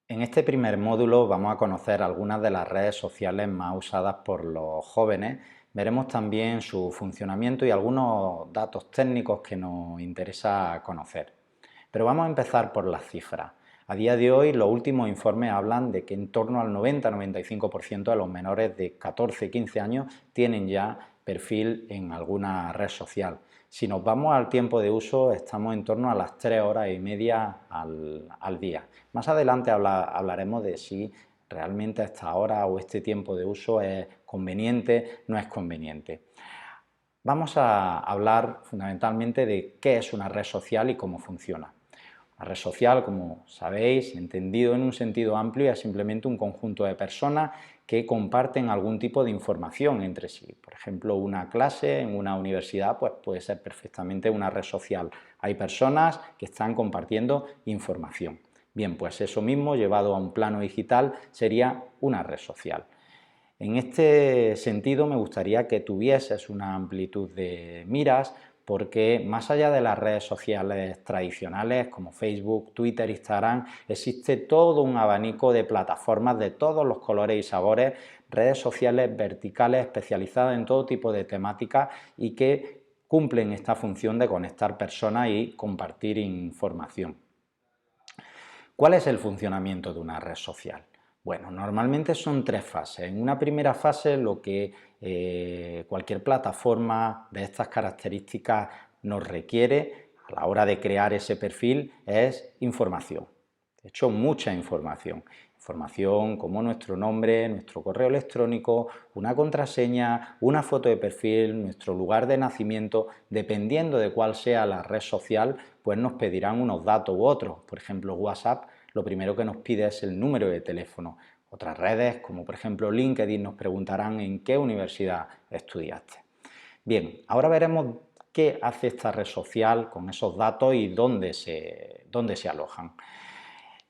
En este primer módulo vamos a conocer algunas de las redes sociales más usadas por los jóvenes. Veremos también su funcionamiento y algunos datos técnicos que nos interesa conocer. Pero vamos a empezar por las cifras. A día de hoy los últimos informes hablan de que en torno al 90-95% de los menores de 14-15 años tienen ya perfil en alguna red social. Si nos vamos al tiempo de uso, estamos en torno a las 3 horas y media al día. Más adelante hablaremos de si realmente esta hora o este tiempo de uso es conveniente, no es conveniente. Vamos a hablar fundamentalmente de qué es una red social y cómo funciona. La red social, como sabéis, entendido en un sentido amplio, es simplemente un conjunto de personas que comparten algún tipo de información entre sí. Por ejemplo, una clase en una universidad pues puede ser perfectamente una red social. Hay personas que están compartiendo información. Bien, pues eso mismo llevado a un plano digital sería una red social. En este sentido me gustaría que tuvieses una amplitud de miras porque más allá de las redes sociales tradicionales como Facebook, Twitter, Instagram, existe todo un abanico de plataformas de todos los colores y sabores, redes sociales verticales especializadas en todo tipo de temáticas y que cumplen esta función de conectar personas y compartir información. ¿Cuál es el funcionamiento de una red social? Bueno, normalmente son tres fases. En una primera fase lo que cualquier plataforma de estas características nos requiere a la hora de crear ese perfil es información. De hecho, mucha información. Información como nuestro nombre, nuestro correo electrónico, una contraseña, una foto de perfil, nuestro lugar de nacimiento, dependiendo de cuál sea la red social, pues nos pedirán unos datos u otros. Por ejemplo, WhatsApp lo primero que nos pide es el número de teléfono. Otras redes, como por ejemplo LinkedIn, nos preguntarán en qué universidad estudiaste. Bien, ahora veremos qué hace esta red social con esos datos y dónde se alojan.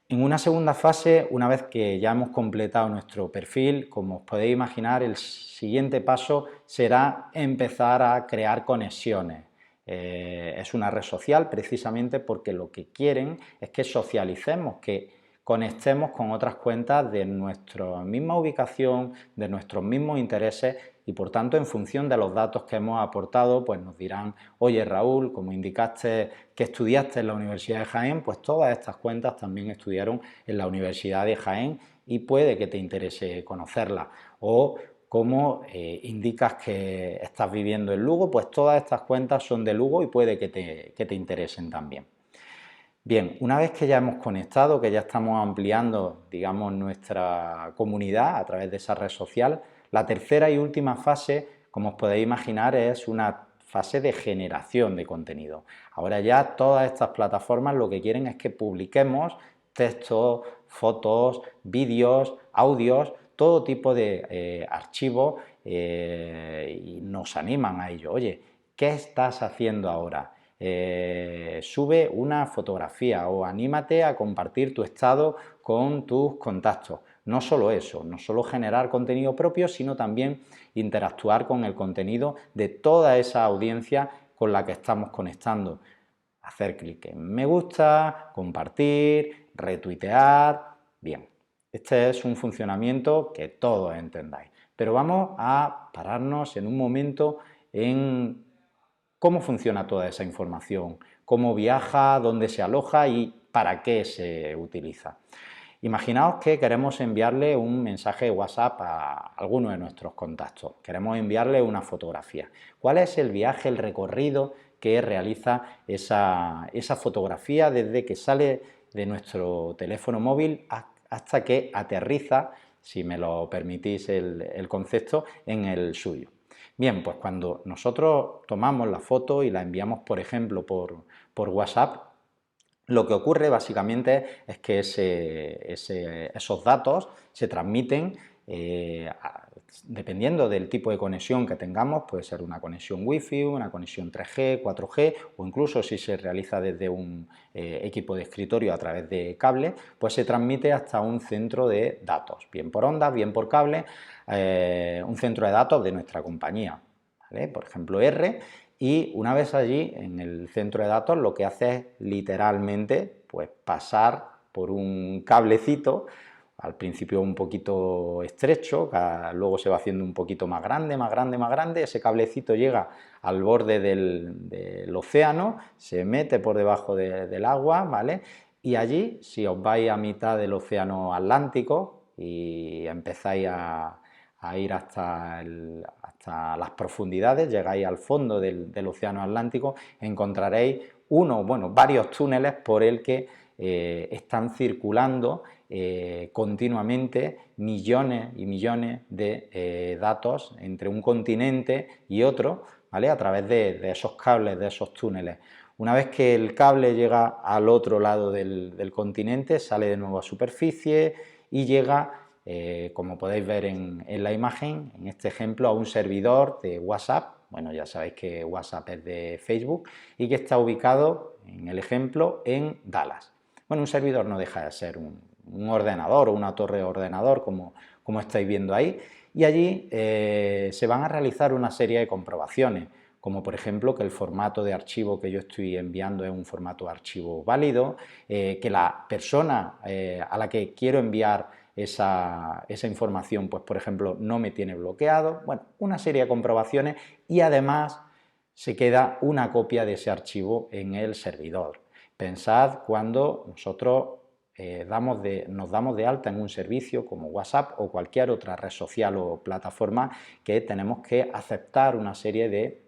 En una segunda fase, una vez que ya hemos completado nuestro perfil, como os podéis imaginar, el siguiente paso será empezar a crear conexiones. Es una red social precisamente porque lo que quieren es que socialicemos, que conectemos con otras cuentas de nuestra misma ubicación, de nuestros mismos intereses y por tanto en función de los datos que hemos aportado pues nos dirán, oye Raúl, como indicaste que estudiaste en la Universidad de Jaén, pues todas estas cuentas también estudiaron en la Universidad de Jaén y puede que te interese conocerla. O como indicas que estás viviendo en Lugo, pues todas estas cuentas son de Lugo y puede que te interesen también. Bien, una vez que ya hemos conectado, que ya estamos ampliando, digamos, nuestra comunidad a través de esa red social, la tercera y última fase, como os podéis imaginar, es una fase de generación de contenido. Ahora ya todas estas plataformas lo que quieren es que publiquemos textos, fotos, vídeos, audios, todo tipo de archivos y nos animan a ello. Oye, ¿qué estás haciendo ahora? Sube una fotografía o anímate a compartir tu estado con tus contactos. No solo eso, no solo generar contenido propio, sino también interactuar con el contenido de toda esa audiencia con la que estamos conectando. Hacer clic en me gusta, compartir, retuitear. Bien, este es un funcionamiento que todos entendáis. Pero vamos a pararnos en un momento en cómo funciona toda esa información, cómo viaja, dónde se aloja y para qué se utiliza. Imaginaos que queremos enviarle un mensaje de WhatsApp a alguno de nuestros contactos, queremos enviarle una fotografía. ¿Cuál es el viaje, el recorrido que realiza esa fotografía desde que sale de nuestro teléfono móvil hasta que aterriza, si me lo permitís el concepto, en el suyo? Bien, pues cuando nosotros tomamos la foto y la enviamos, por ejemplo, por WhatsApp, lo que ocurre básicamente es que esos datos se transmiten dependiendo del tipo de conexión que tengamos, puede ser una conexión Wi-Fi, una conexión 3G, 4G o incluso si se realiza desde un equipo de escritorio a través de cable, pues se transmite hasta un centro de datos, bien por ondas, bien por cable, un centro de datos de nuestra compañía, ¿vale? Por ejemplo R, y una vez allí en el centro de datos lo que hace es literalmente pues pasar por un cablecito, al principio un poquito estrecho, luego se va haciendo un poquito más grande, más grande, más grande, ese cablecito llega al borde del océano, se mete por debajo del agua, ¿vale? Y allí, si os vais a mitad del océano Atlántico y empezáis a ir hasta las profundidades, llegáis al fondo del océano Atlántico, encontraréis varios túneles por el que están circulando continuamente millones y millones de datos entre un continente y otro, ¿vale? A través de esos cables, de esos túneles. Una vez que el cable llega al otro lado del continente, sale de nuevo a superficie y llega, como podéis ver en la imagen, en este ejemplo, a un servidor de WhatsApp. Bueno, ya sabéis que WhatsApp es de Facebook y que está ubicado, en el ejemplo, en Dallas. Bueno, un servidor no deja de ser un ordenador o una torre de ordenador, como estáis viendo ahí, y allí se van a realizar una serie de comprobaciones, como por ejemplo que el formato de archivo que yo estoy enviando es un formato de archivo válido, que la persona a la que quiero enviar esa información, pues por ejemplo, no me tiene bloqueado. Bueno, una serie de comprobaciones y además se queda una copia de ese archivo en el servidor. Pensad cuando nosotros nos damos de alta en un servicio como WhatsApp o cualquier otra red social o plataforma, que tenemos que aceptar una serie de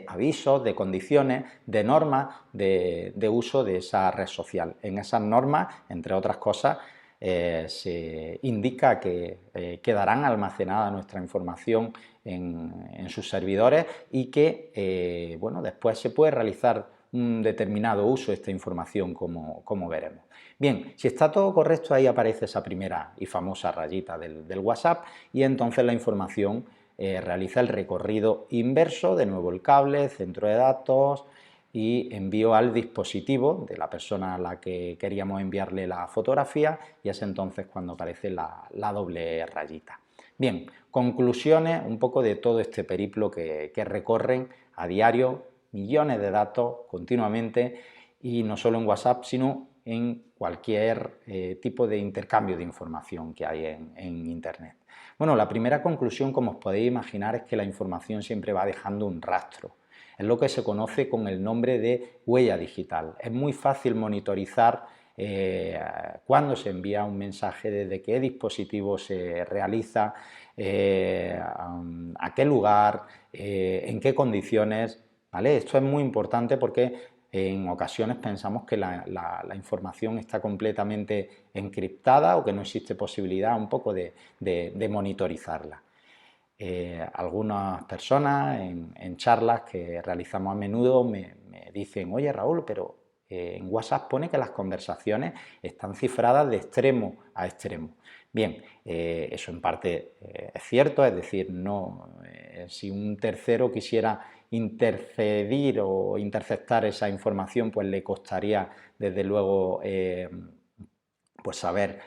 avisos, de condiciones, de normas de uso de esa red social. En esas normas, entre otras cosas, se indica que quedarán almacenada nuestra información en sus servidores y que después se puede realizar un determinado uso de esta información, como veremos. Bien, si está todo correcto, ahí aparece esa primera y famosa rayita del WhatsApp y entonces la información realiza el recorrido inverso, de nuevo el cable, centro de datos y envío al dispositivo de la persona a la que queríamos enviarle la fotografía, y es entonces cuando aparece la doble rayita. Bien, conclusiones un poco de todo este periplo que recorren a diario millones de datos continuamente, y no solo en WhatsApp, sino en cualquier tipo de intercambio de información que hay en Internet. Bueno, la primera conclusión, como os podéis imaginar, es que la información siempre va dejando un rastro. Es lo que se conoce con el nombre de huella digital. Es muy fácil monitorizar cuándo se envía un mensaje, desde qué dispositivo se realiza, a qué lugar, en qué condiciones, ¿vale? Esto es muy importante porque en ocasiones pensamos que la información está completamente encriptada o que no existe posibilidad un poco de monitorizarla. Algunas personas en charlas que realizamos a menudo me dicen: oye Raúl, pero en WhatsApp pone que las conversaciones están cifradas de extremo a extremo. Bien, eso en parte es cierto, es decir, no, si un tercero quisiera intercedir o interceptar esa información, pues le costaría desde luego pues saber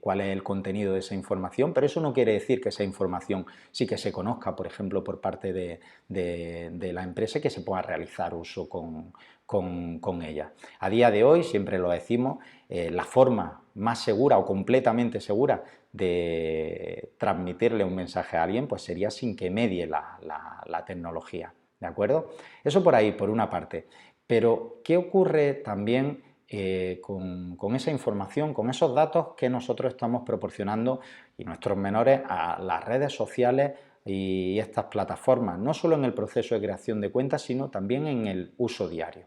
cuál es el contenido de esa información, pero eso no quiere decir que esa información sí que se conozca, por ejemplo, por parte de la empresa, y que se pueda realizar uso con ella. A día de hoy, siempre lo decimos, la forma más segura o completamente segura de transmitirle un mensaje a alguien, pues sería sin que medie la tecnología, ¿de acuerdo? Eso por ahí, por una parte. Pero, ¿qué ocurre también con esa información, con esos datos que nosotros estamos proporcionando y nuestros menores a las redes sociales y estas plataformas, no solo en el proceso de creación de cuentas, sino también en el uso diario?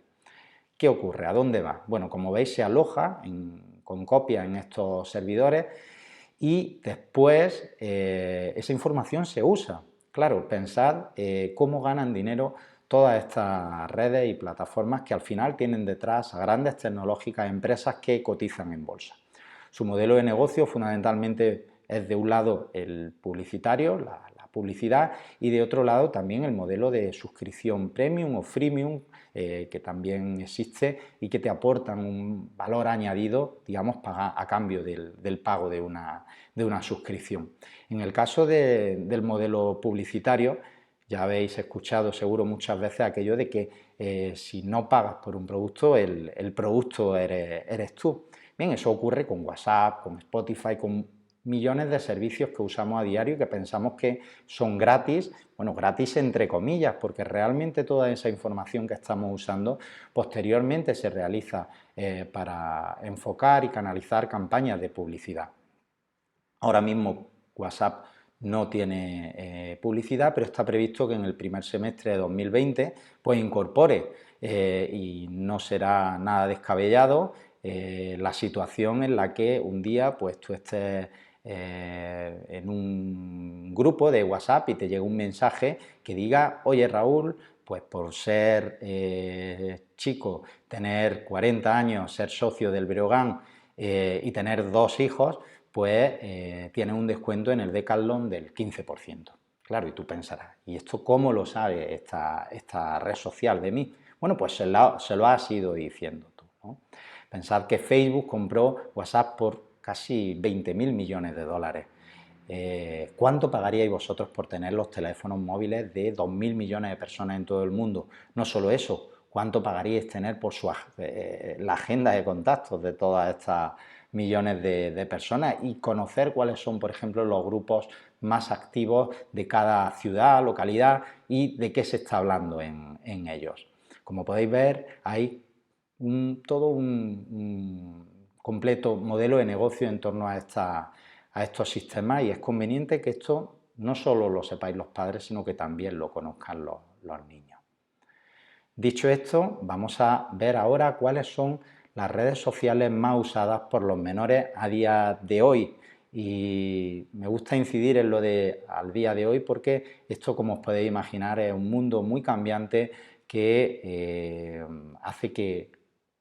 ¿Qué ocurre? ¿A dónde va? Bueno, como veis, se aloja con copia en estos servidores y después esa información se usa. Claro, pensad cómo ganan dinero todas estas redes y plataformas que al final tienen detrás a grandes tecnológicas, empresas que cotizan en bolsa. Su modelo de negocio fundamentalmente es, de un lado, el publicitario, la publicidad, y de otro lado también el modelo de suscripción premium o freemium, que también existe y que te aportan un valor añadido, digamos, a cambio del pago de una suscripción. En el caso del modelo publicitario, ya habéis escuchado seguro muchas veces aquello de que si no pagas por un producto, el producto eres tú. Bien, eso ocurre con WhatsApp, con Spotify, con millones de servicios que usamos a diario y que pensamos que son gratis, bueno, gratis entre comillas, porque realmente toda esa información que estamos usando posteriormente se realiza para enfocar y canalizar campañas de publicidad. Ahora mismo WhatsApp no tiene publicidad, pero está previsto que en el primer semestre de 2020 pues incorpore y no será nada descabellado la situación en la que un día pues tú estés en un grupo de WhatsApp y te llega un mensaje que diga: oye Raúl, pues por ser chico, tener 40 años, ser socio del Breogán y tener 2 hijos, pues tienes un descuento en el Decathlon del 15%. Claro, y tú pensarás, ¿y esto cómo lo sabe esta red social de mí? Bueno, pues se lo has ido diciendo tú, ¿no? Pensad que Facebook compró WhatsApp por casi 20.000 millones de dólares. ¿Cuánto pagaríais vosotros por tener los teléfonos móviles de 2.000 millones de personas en todo el mundo? No solo eso, ¿cuánto pagaríais tener por la agenda de contactos de todas estas millones de personas y conocer cuáles son, por ejemplo, los grupos más activos de cada ciudad, localidad y de qué se está hablando en ellos? Como podéis ver, hay todo un completo modelo de negocio en torno a estos sistemas, y es conveniente que esto no solo lo sepáis los padres, sino que también lo conozcan los niños. Dicho esto, vamos a ver ahora cuáles son las redes sociales más usadas por los menores a día de hoy. Y me gusta incidir en lo de al día de hoy porque esto, como os podéis imaginar, es un mundo muy cambiante que hace que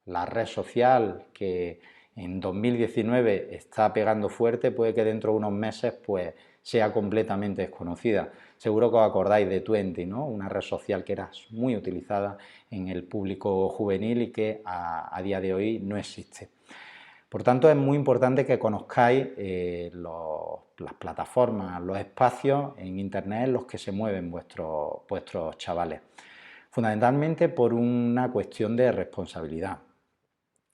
la red social que en 2019 está pegando fuerte, puede que dentro de unos meses pues sea completamente desconocida. Seguro que os acordáis de Twenty, ¿no? Una red social que era muy utilizada en el público juvenil y que a día de hoy no existe. Por tanto, es muy importante que conozcáis las plataformas, los espacios en Internet en los que se mueven vuestros chavales. Fundamentalmente por una cuestión de responsabilidad.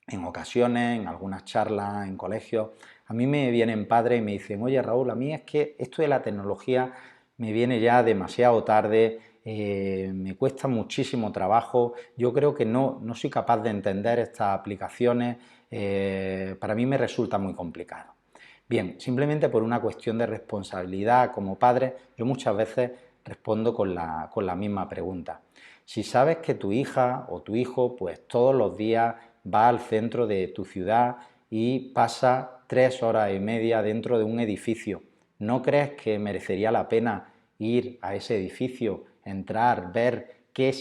En ocasiones, en algunas charlas, en colegios, a mí me vienen padres y me dicen: oye Raúl, a mí es que esto de la tecnología me viene ya demasiado tarde, me cuesta muchísimo trabajo, yo creo que no soy capaz de entender estas aplicaciones, para mí me resulta muy complicado. Bien, simplemente por una cuestión de responsabilidad como padre, yo muchas veces respondo con la misma pregunta. Si sabes que tu hija o tu hijo pues todos los días va al centro de tu ciudad y pasa 3 horas y media dentro de un edificio, ¿no crees que merecería la pena ir a ese edificio, entrar, ver qué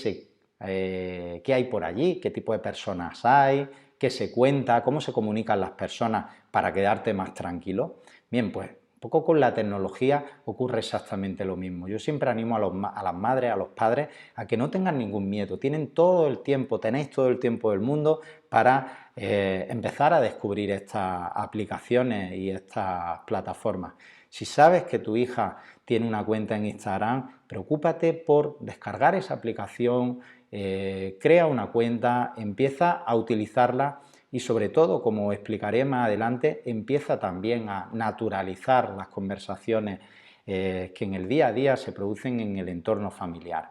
hay por allí, qué tipo de personas hay, qué se cuenta, cómo se comunican las personas para quedarte más tranquilo? Bien, pues un poco con la tecnología ocurre exactamente lo mismo. Yo siempre animo a las madres, a los padres, a que no tengan ningún miedo. Tenéis todo el tiempo del mundo para empezar a descubrir estas aplicaciones y estas plataformas. Si sabes que tu hija tiene una cuenta en Instagram, preocúpate por descargar esa aplicación, crea una cuenta, empieza a utilizarla y, sobre todo, como explicaré más adelante, empieza también a naturalizar las conversaciones que en el día a día se producen en el entorno familiar.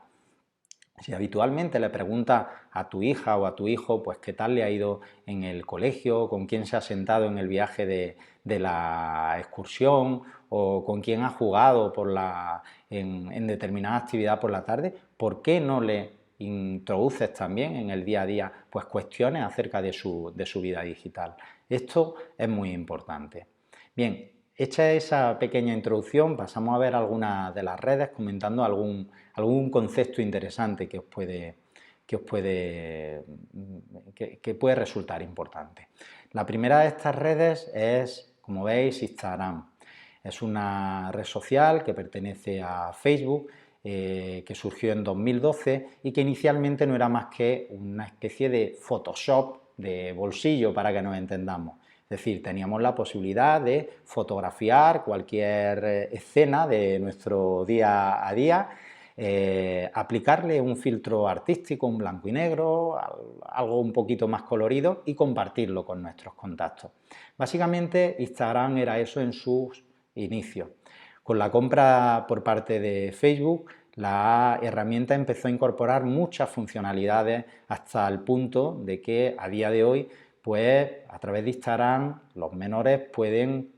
Si habitualmente le preguntas a tu hija o a tu hijo pues qué tal le ha ido en el colegio, con quién se ha sentado en el viaje de la excursión o con quién ha jugado en determinada actividad por la tarde, ¿por qué no le introduces también en el día a día pues cuestiones acerca de su vida digital? Esto es muy importante. Bien, hecha esa pequeña introducción, pasamos a ver algunas de las redes comentando algún concepto interesante que puede resultar importante. La primera de estas redes es, como veis, Instagram. Es una red social que pertenece a Facebook, que surgió en 2012 y que inicialmente no era más que una especie de Photoshop de bolsillo, para que nos entendamos. Es decir, teníamos la posibilidad de fotografiar cualquier escena de nuestro día a día aplicarle un filtro artístico, un blanco y negro, algo un poquito más colorido y compartirlo con nuestros contactos. Básicamente Instagram era eso en sus inicios. Con la compra por parte de Facebook, la herramienta empezó a incorporar muchas funcionalidades hasta el punto de que a día de hoy, pues a través de Instagram, los menores pueden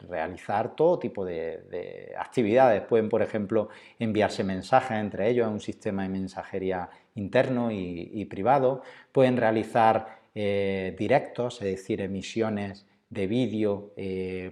realizar todo tipo de actividades. Pueden, por ejemplo, enviarse mensajes entre ellos en un sistema de mensajería interno y privado. Pueden realizar directos, es decir, emisiones de vídeo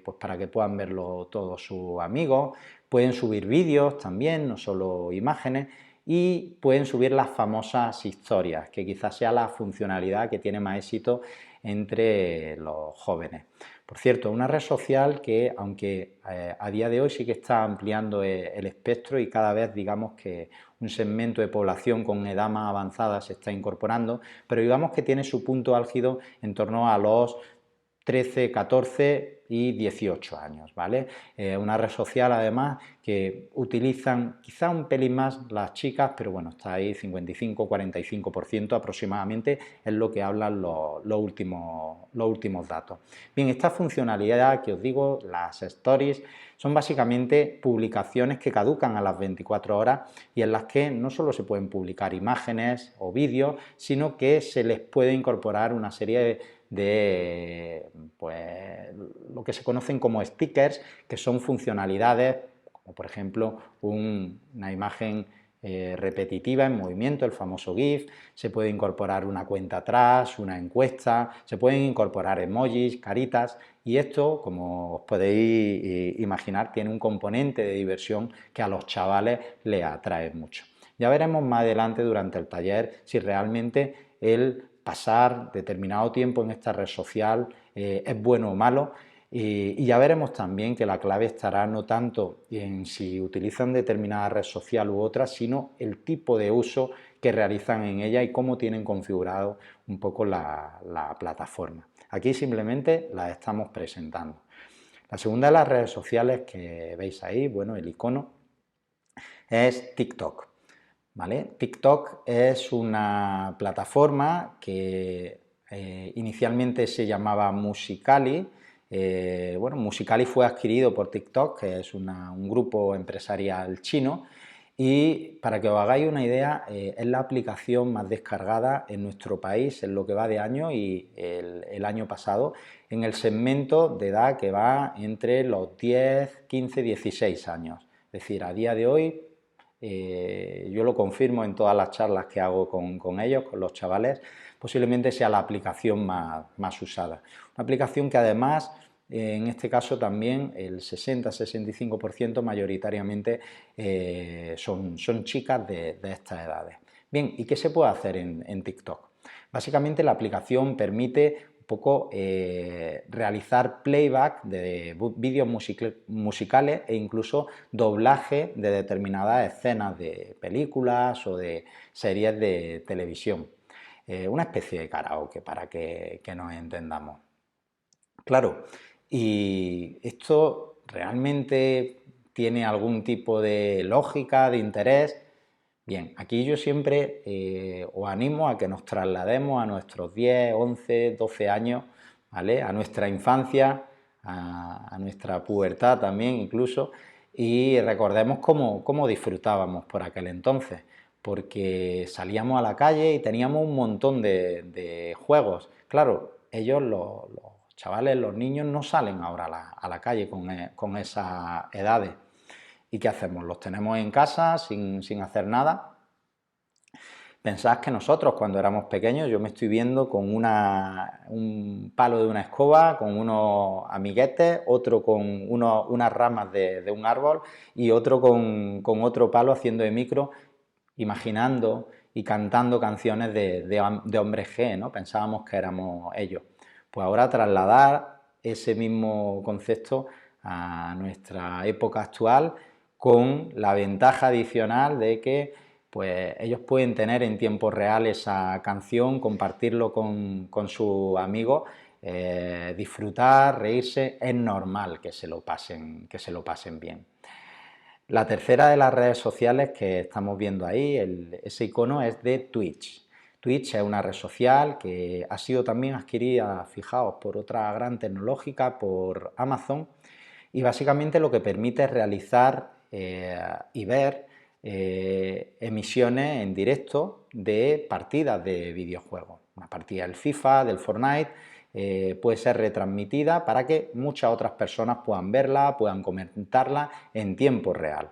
pues para que puedan verlo todos sus amigos. Pueden subir vídeos también, no solo imágenes, y pueden subir las famosas historias, que quizás sea la funcionalidad que tiene más éxito entre los jóvenes. Por cierto, una red social que, aunque a día de hoy sí que está ampliando el espectro y cada vez digamos que un segmento de población con edad más avanzada se está incorporando, pero digamos que tiene su punto álgido en torno a los 13, 14 y 18 años, ¿vale? Una red social además que utilizan quizá un pelín más las chicas, pero bueno, está ahí 55-45% aproximadamente, es lo que hablan los últimos datos. Bien, esta funcionalidad que os digo, las stories, son básicamente publicaciones que caducan a las 24 horas y en las que no solo se pueden publicar imágenes o vídeos, sino que se les puede incorporar una serie de pues, lo que se conocen como stickers, que son funcionalidades, como por ejemplo una imagen repetitiva en movimiento, el famoso GIF, se puede incorporar una cuenta atrás, una encuesta, se pueden incorporar emojis, caritas, y esto, como os podéis imaginar, tiene un componente de diversión que a los chavales les atrae mucho. Ya veremos más adelante durante el taller si realmente el pasar determinado tiempo en esta red social es bueno o malo, y ya veremos también que la clave estará no tanto en si utilizan determinada red social u otra, sino el tipo de uso que realizan en ella y cómo tienen configurado un poco la plataforma. Aquí simplemente la estamos presentando. La segunda de las redes sociales que veis ahí, bueno, el icono, es TikTok. ¿Vale? TikTok es una plataforma que inicialmente se llamaba Musical.ly. Bueno, Musical.ly fue adquirido por TikTok, que es un grupo empresarial chino, y para que os hagáis una idea, es la aplicación más descargada en nuestro país en lo que va de año y el año pasado, en el segmento de edad que va entre los 10, 15, 16 años. Es decir, a día de hoy, yo lo confirmo en todas las charlas que hago con ellos, con los chavales, posiblemente sea la aplicación más usada. Una aplicación que además, en este caso también el 60-65% mayoritariamente son chicas de estas edades. Bien, ¿y qué se puede hacer en TikTok? Básicamente la aplicación permite poco realizar playback de vídeos musicales e incluso doblaje de determinadas escenas de películas o de series de televisión. Una especie de karaoke para que nos entendamos. Claro, ¿y esto realmente tiene algún tipo de lógica, de interés? Bien, aquí yo siempre os animo a que nos traslademos a nuestros 10, 11, 12 años, ¿vale? A nuestra infancia, a nuestra pubertad también incluso, y recordemos cómo disfrutábamos por aquel entonces, porque salíamos a la calle y teníamos un montón de juegos. Claro, ellos, los chavales, los niños, no salen ahora a la calle con esas edades. ¿Y qué hacemos? ¿Los tenemos en casa sin hacer nada? Pensad que nosotros cuando éramos pequeños, yo me estoy viendo con un palo de una escoba, con unos amiguetes, otro con unas ramas de un árbol y otro con otro palo haciendo de micro, imaginando y cantando canciones de hombres G, ¿no? Pensábamos que éramos ellos. Pues ahora trasladar ese mismo concepto a nuestra época actual con la ventaja adicional de que pues, ellos pueden tener en tiempo real esa canción, compartirlo con sus amigos, disfrutar, reírse, es normal que se lo pasen bien. La tercera de las redes sociales que estamos viendo ahí, ese icono es de Twitch. Twitch es una red social que ha sido también adquirida, fijaos, por otra gran tecnológica, por Amazon, y básicamente lo que permite es realizar y ver emisiones en directo de partidas de videojuegos. Una partida del FIFA, del Fortnite, puede ser retransmitida para que muchas otras personas puedan verla, puedan comentarla en tiempo real.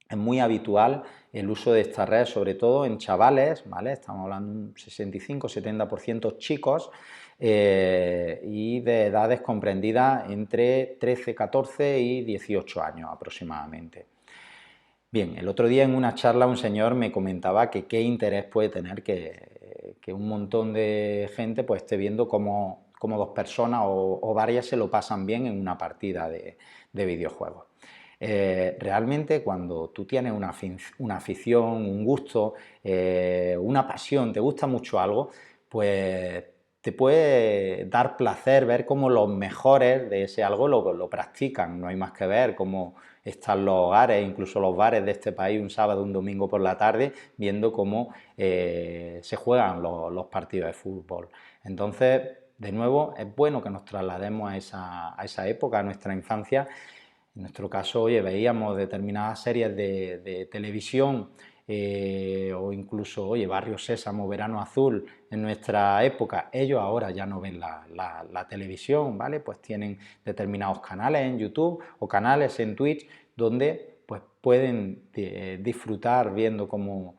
Es muy habitual el uso de esta red, sobre todo en chavales, ¿vale? Estamos hablando de un 65-70% chicos y de edades comprendidas entre 13, 14 y 18 años aproximadamente. Bien, el otro día en una charla un señor me comentaba que qué interés puede tener que un montón de gente pues esté viendo cómo dos personas o varias se lo pasan bien en una partida de videojuegos. Realmente cuando tú tienes una afición, un gusto, una pasión, te gusta mucho algo, pues te puede dar placer ver cómo los mejores de ese algo lo practican. No hay más que ver cómo están los hogares, incluso los bares de este país un sábado, un domingo por la tarde, viendo cómo se juegan los partidos de fútbol. Entonces, de nuevo, es bueno que nos traslademos a esa época, a nuestra infancia. En nuestro caso, oye, veíamos determinadas series de televisión o incluso, oye, Barrio Sésamo, Verano Azul, en nuestra época, ellos ahora ya no ven la televisión, ¿vale? Pues tienen determinados canales en YouTube o canales en Twitch donde pues pueden disfrutar viendo cómo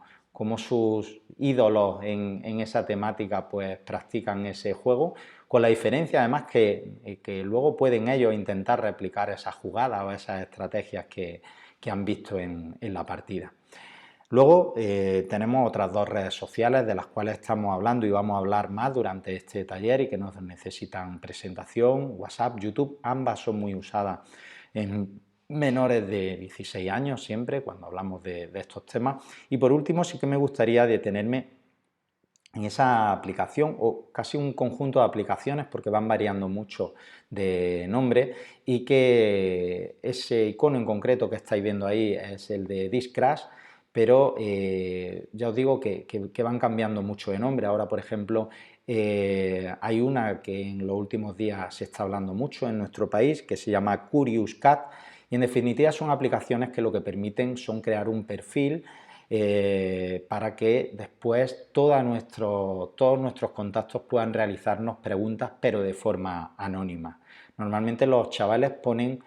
sus ídolos en esa temática pues practican ese juego, con la diferencia además que luego pueden ellos intentar replicar esas jugadas o esas estrategias que han visto en la partida. Luego tenemos otras dos redes sociales de las cuales estamos hablando y vamos a hablar más durante este taller y que no necesitan presentación: WhatsApp, YouTube. Ambas son muy usadas en menores de 16 años siempre cuando hablamos de estos temas. Y por último sí que me gustaría detenerme en esa aplicación o casi un conjunto de aplicaciones porque van variando mucho de nombre, y que ese icono en concreto que estáis viendo ahí es el de Discrash, pero ya os digo que van cambiando mucho de nombre. Ahora, por ejemplo, hay una que en los últimos días se está hablando mucho en nuestro país que se llama Curious Cat, y en definitiva son aplicaciones que lo que permiten son crear un perfil para que después todos nuestros contactos puedan realizarnos preguntas, pero de forma anónima. Normalmente los chavales ponen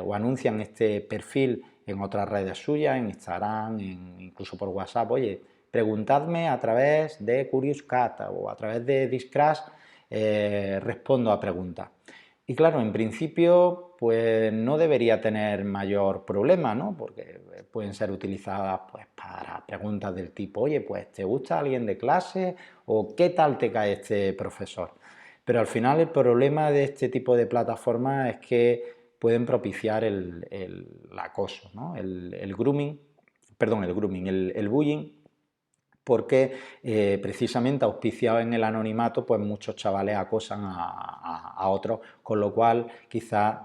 o anuncian este perfil en otras redes suyas, en Instagram, incluso por WhatsApp. Oye, preguntadme a través de Curious Cat o a través de Discrash, respondo a preguntas. Y claro, en principio, pues no debería tener mayor problema, ¿no? Porque pueden ser utilizadas pues para preguntas del tipo: oye, pues ¿te gusta alguien de clase? ¿O qué tal te cae este profesor? Pero al final el problema de este tipo de plataformas es que pueden propiciar el acoso, ¿no? El grooming, perdón, el bullying, porque precisamente auspiciado en el anonimato, pues muchos chavales acosan a otros, con lo cual quizás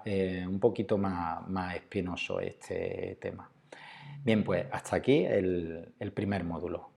un poquito más espinoso este tema. Bien, pues hasta aquí el primer módulo.